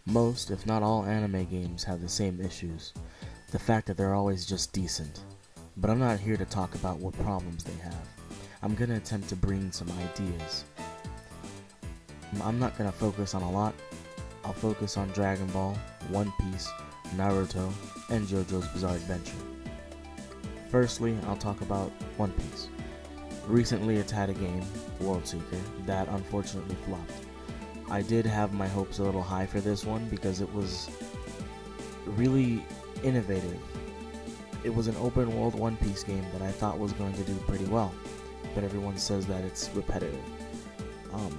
Most, if not all, anime games have the same issues. The fact that they're always just decent. But I'm not here to talk about what problems they have. I'm gonna attempt to bring some ideas. I'm not gonna focus on a lot. I'll focus on Dragon Ball, One Piece, Naruto, and JoJo's Bizarre Adventure. Firstly, I'll talk about One Piece. Recently it's had a game, World Seeker, that unfortunately flopped. I did have my hopes a little high for this one because it was really innovative. It was an open world One Piece game that I thought was going to do pretty well, but everyone says that it's repetitive.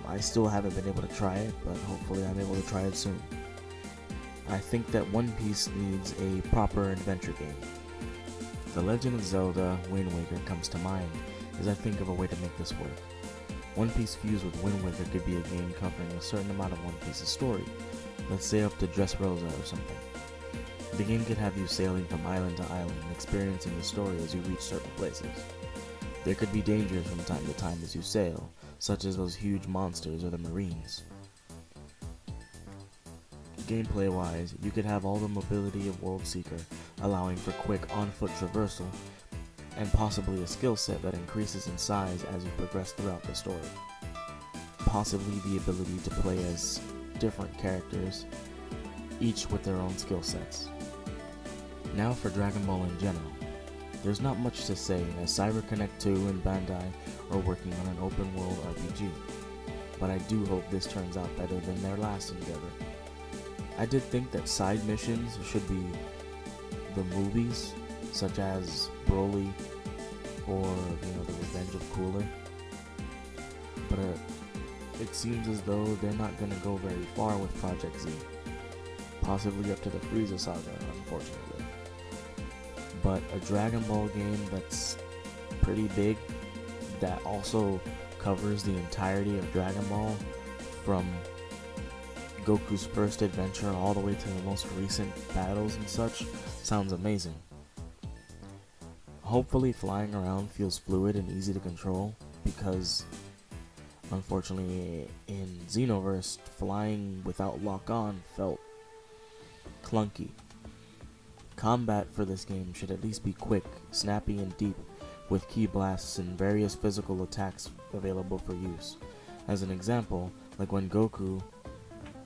I still haven't been able to try it, but hopefully I'm able to try it soon. I think that One Piece needs a proper adventure game. The Legend of Zelda Wind Waker comes to mind as I think of a way to make this work. One Piece fused with Wind Waker could be a game covering a certain amount of One Piece's story, let's say up to Dressrosa or something. The game could have you sailing from island to island and experiencing the story as you reach certain places. There could be dangers from time to time as you sail, such as those huge monsters or the marines. Gameplay-wise, you could have all the mobility of World Seeker, allowing for quick on-foot traversal, and possibly a skill set that increases in size as you progress throughout the story. Possibly the ability to play as different characters, each with their own skill sets. Now for Dragon Ball in general. There's not much to say as CyberConnect 2 and Bandai are working on an open world RPG, but I do hope this turns out better than their last endeavor. I did think that side missions should be the movies, such as Broly or The Revenge of Cooler, but it seems as though they're not going to go very far with Project Z, possibly up to the Frieza saga, unfortunately. But a Dragon Ball game that's pretty big, that also covers the entirety of Dragon Ball, from Goku's first adventure all the way to the most recent battles and such, sounds amazing. Hopefully flying around feels fluid and easy to control, because unfortunately in Xenoverse, flying without lock-on felt clunky. Combat for this game should at least be quick, snappy, and deep, with ki blasts and various physical attacks available for use. As an example, like when Goku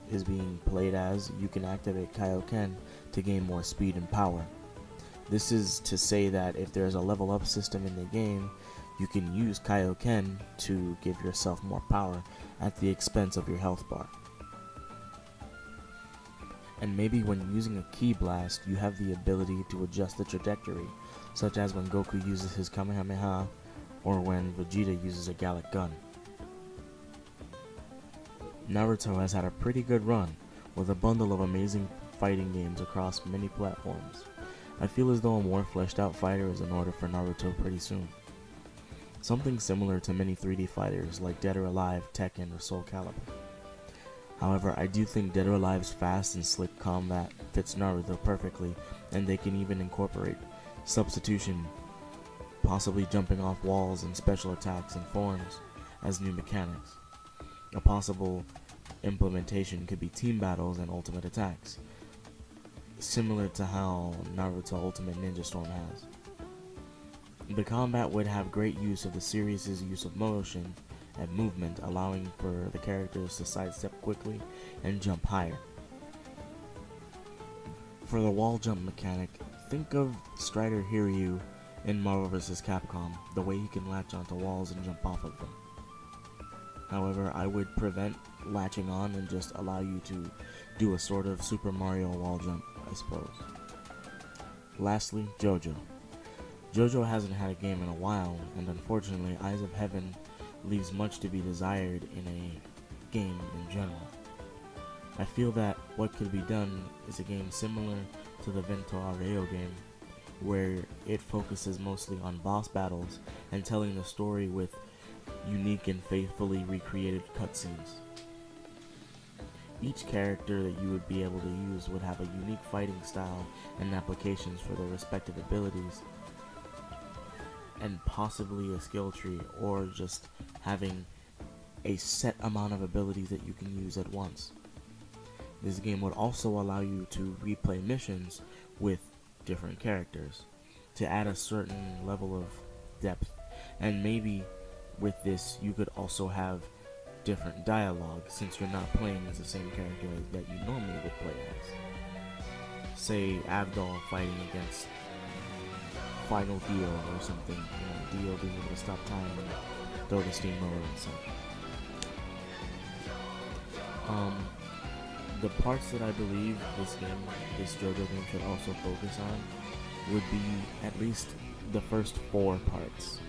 is being played as, you can activate Kaioken to gain more speed and power. This is to say that if there's a level up system in the game, you can use Kaioken to give yourself more power at the expense of your health bar. And maybe when using a ki blast, you have the ability to adjust the trajectory, such as when Goku uses his Kamehameha, or when Vegeta uses a Gallic Gun. Naruto has had a pretty good run, with a bundle of amazing fighting games across many platforms. I feel as though a more fleshed out fighter is in order for Naruto pretty soon. Something similar to many 3D fighters like Dead or Alive, Tekken, or Soul Calibur. However, I do think Dead or Alive's fast and slick combat fits Naruto perfectly, and they can even incorporate substitution, possibly jumping off walls and special attacks and forms as new mechanics. A possible implementation could be team battles and ultimate attacks, similar to how Naruto Ultimate Ninja Storm has. The combat would have great use of the series' use of motion and movement, allowing for the characters to sidestep quickly and jump higher. For the wall jump mechanic, think of Strider Hiryu in Marvel vs. Capcom, the way he can latch onto walls and jump off of them. However, I would prevent latching on and just allow you to do a sort of Super Mario wall jump, I suppose. Lastly, JoJo. JoJo hasn't had a game in a while, and unfortunately, Eyes of Heaven leaves much to be desired in a game in general. I feel that what could be done is a game similar to the Vento Arreo game, where it focuses mostly on boss battles and telling the story with unique and faithfully recreated cutscenes. Each character that you would be able to use would have a unique fighting style and applications for their respective abilities, and possibly a skill tree, or just having a set amount of abilities that you can use at once. This game would also allow you to replay missions with different characters to add a certain level of depth. And maybe with this you could also have different dialogue, since you're not playing as the same character that you normally would play as. Say Abdul fighting against Final Dio or something, Dio being able to stop time and throw the steamroller and such. The parts that I believe this JoJo game should also focus on would be at least the first 4 parts,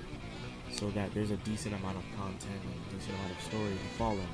so that there's a decent amount of content and a decent amount of story to follow